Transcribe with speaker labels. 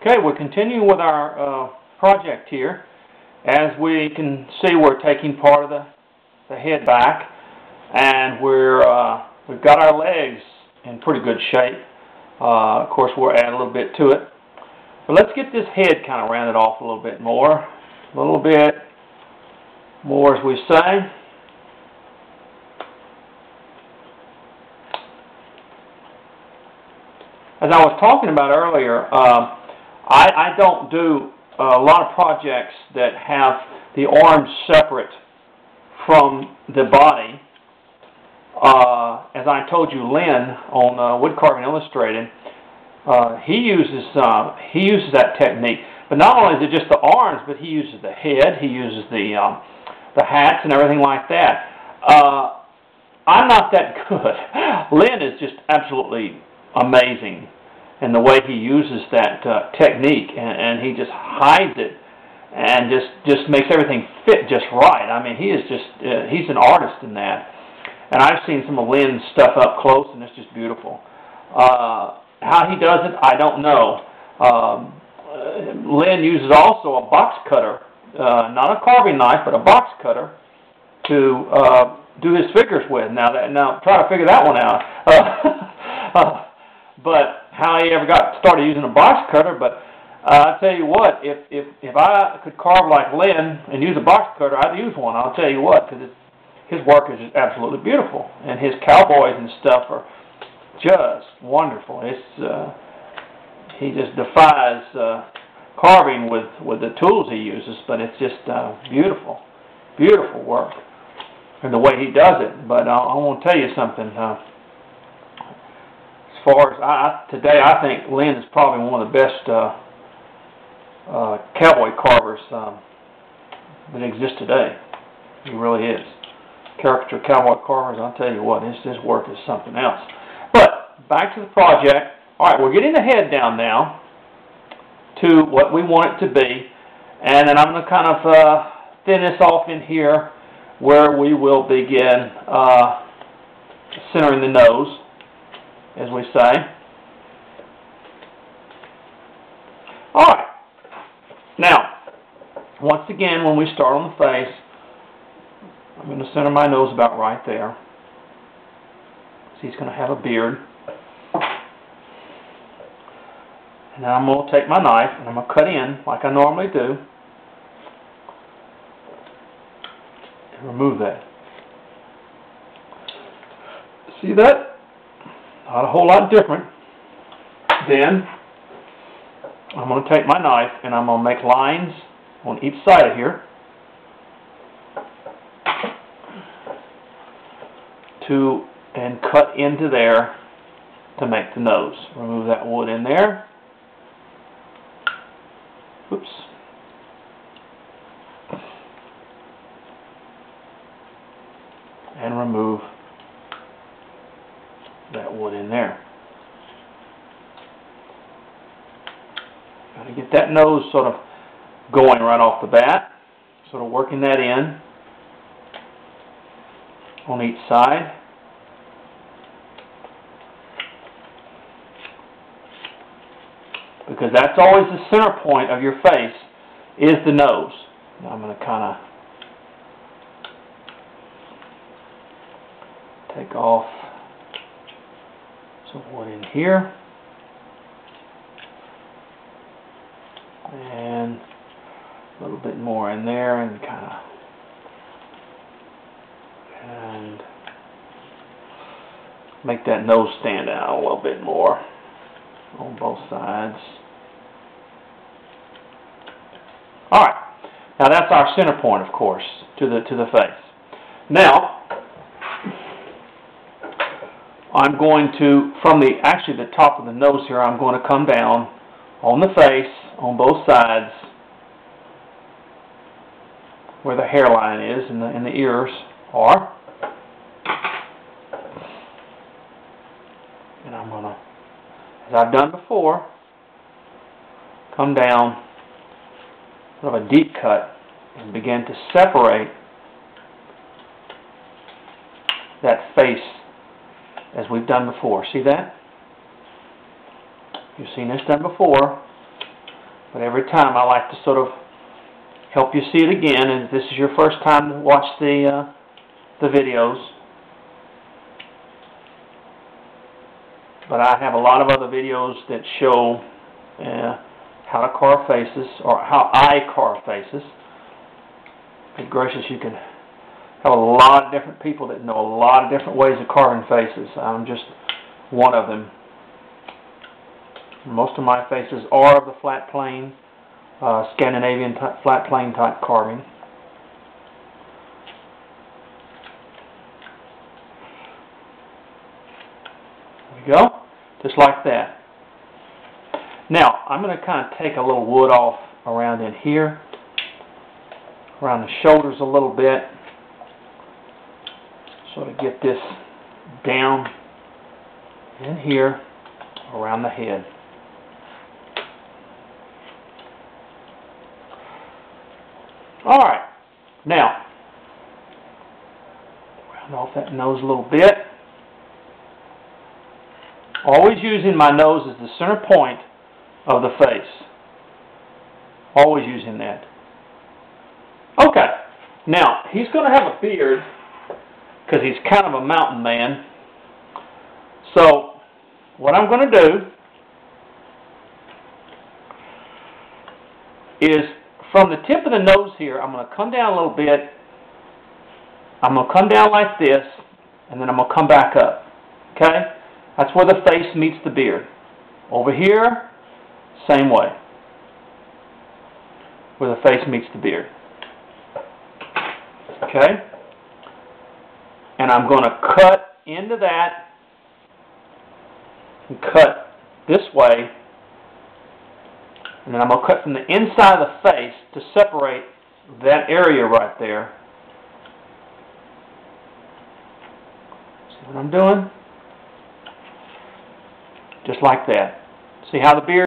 Speaker 1: Okay, we're continuing with our project here. As we can see, we're taking part of the head back, and we've got our legs in pretty good shape. Of course, we'll add a little bit to it. But let's get this head kind of rounded off a little bit more. A little bit more, as we say. As I was talking about earlier, I don't do a lot of projects that have the arms separate from the body. As I told you, Lynn on Wood Carving Illustrated, he uses that technique. But not only is it just the arms, but he uses the head, he uses the hats and everything like that. I'm not that good. Lynn is just absolutely amazing in the way he uses that technique, and he just hides it and just makes everything fit just right. I mean, he is just he's an artist in that. And I've seen some of Lynn's stuff up close, and it's just beautiful. How he does it, I don't know. Lynn uses also a box cutter, not a carving knife, but a box cutter to do his figures with. Now try to figure that one out. But how he ever got started using a box cutter, but I'll tell you what, if I could carve like Lynn and use a box cutter, I'd use one. I'll tell you what, because his work is just absolutely beautiful, and his cowboys and stuff are just wonderful. He just defies carving with the tools he uses, but it's just beautiful, beautiful work, and the way he does it. But I want to tell you something. As far as today, I think Lynn is probably one of the best cowboy carvers that exist today. He really is. Caricature cowboy carvers, I'll tell you what, his work is something else. But back to the project. All right, we're getting the head down now to what we want it to be, and then I'm going to kind of thin this off in here where we will begin centering the nose, as we say. All right. Now, once again, when we start on the face, I'm going to center my nose about right there. So he's going to have a beard. And now I'm going to take my knife and I'm going to cut in like I normally do. And remove that. See that? Not a whole lot different. Then I'm going to take my knife and I'm going to make lines on each side of here and cut into there to make the nose. Remove that wood in there. Oops. And remove that wood in there. Got to get that nose sort of going right off the bat, sort of working that in on each side. Because that's always the center point of your face, is the nose. Now I'm going to kind of take off some wood in here. And a little bit more in there, and kind of, and make that nose stand out a little bit more on both sides. All right, now that's our center point, of course, to the face. Now I'm going to, from the top of the nose here, I'm going to come down on the face on both sides where the hairline is and the ears are. And I'm going to, as I've done before, come down sort of a deep cut and begin to separate that face as we've done before. See that? You've seen this done before. But every time I like to sort of help you see it again, and if this is your first time to watch the videos. But I have a lot of other videos that show how to carve faces, or how I carve faces. Good gracious, you can have a lot of different people that know a lot of different ways of carving faces. I'm just one of them. Most of my faces are of the flat plane, Scandinavian flat plane type carving. There we go, just like that. Now, I'm going to kind of take a little wood off around in here, around the shoulders a little bit, sort of get this down in here around the head. Alright, now, round off that nose a little bit. Always using my nose as the center point of the face. Always using that. Okay, now, he's going to have a beard because he's kind of a mountain man. So, what I'm going to do is, from the tip of the nose here, I'm going to come down a little bit. I'm going to come down like this, and then I'm going to come back up. Okay? That's where the face meets the beard. Over here, same way. Where the face meets the beard. Okay? And I'm going to cut into that and cut this way. And then I'm going to cut from the inside of the face to separate that area right there. See what I'm doing? Just like that. See how the beard